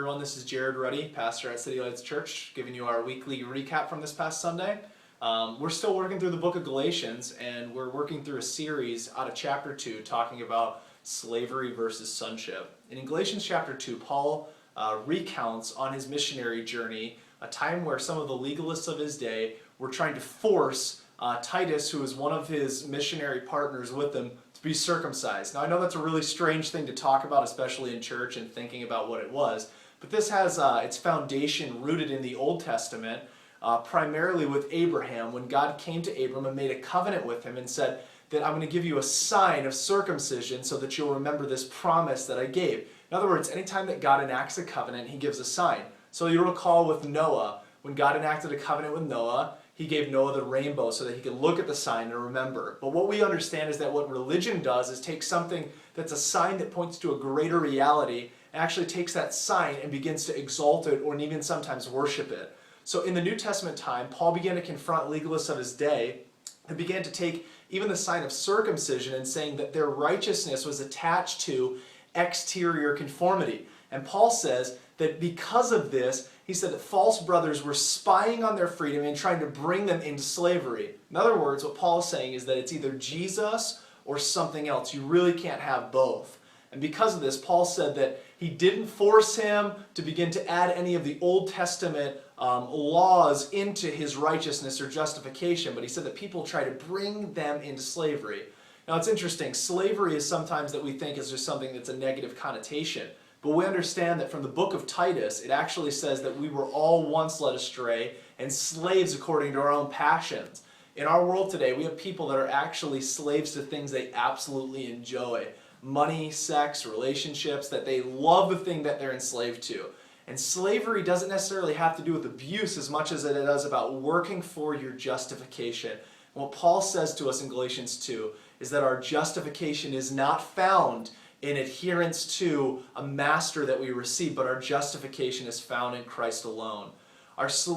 everyone. This is Jared Ruddy, pastor at City Lights Church, giving you our weekly recap from this past Sunday. We're still working through the book of Galatians, and we're working through a series out of chapter 2 talking about slavery versus sonship. And in Galatians chapter 2, Paul recounts on his missionary journey a time where some of the legalists of his day were trying to force Titus, who was one of his missionary partners with them, to be circumcised. Now I know that's a really strange thing to talk about, especially in church and thinking about what it was, but this has its foundation rooted in the Old Testament, primarily with Abraham, when God came to Abram and made a covenant with him and said that I'm going to give you a sign of circumcision so that you'll remember this promise that I gave. In other words, anytime that God enacts a covenant, he gives a sign. So you'll recall with Noah, when God enacted a covenant with Noah, he gave Noah the rainbow so that he could look at the sign and remember. But what we understand is that what religion does is take something that's a sign that points to a greater reality and actually takes that sign and begins to exalt it or even sometimes worship it. So in the New Testament time, Paul began to confront legalists of his day and began to take even the sign of circumcision and saying that their righteousness was attached to exterior conformity. And Paul says that because of this, he said that false brothers were spying on their freedom and trying to bring them into slavery. In other words, what Paul is saying is that it's either Jesus or something else. You really can't have both. And because of this, Paul said that he didn't force him to begin to add any of the Old Testament laws into his righteousness or justification, but he said that people try to bring them into slavery. Now it's interesting, slavery is sometimes that we think is just something that's a negative connotation. But we understand that from the book of Titus, it actually says that we were all once led astray and slaves according to our own passions. In our world today, we have people that are actually slaves to things they absolutely enjoy. Money, sex, relationships, that they love the thing that they're enslaved to. And slavery doesn't necessarily have to do with abuse as much as it does about working for your justification. And what Paul says to us in Galatians 2 is that our justification is not found in adherence to a master that we receive, but our justification is found in Christ alone.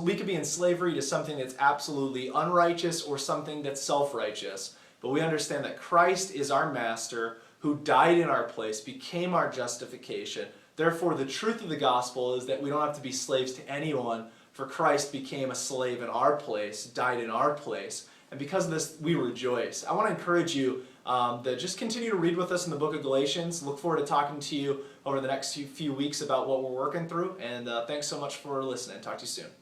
We could be in slavery to something that's absolutely unrighteous or something that's self-righteous, but we understand that Christ is our master who died in our place, became our justification. Therefore, the truth of the gospel is that we don't have to be slaves to anyone, for Christ became a slave in our place, died in our place, and because of this, we rejoice. I want to encourage you that just continue to read with us in the book of Galatians. Look forward to talking to you over the next few weeks about what we're working through. And thanks so much for listening. Talk to you soon.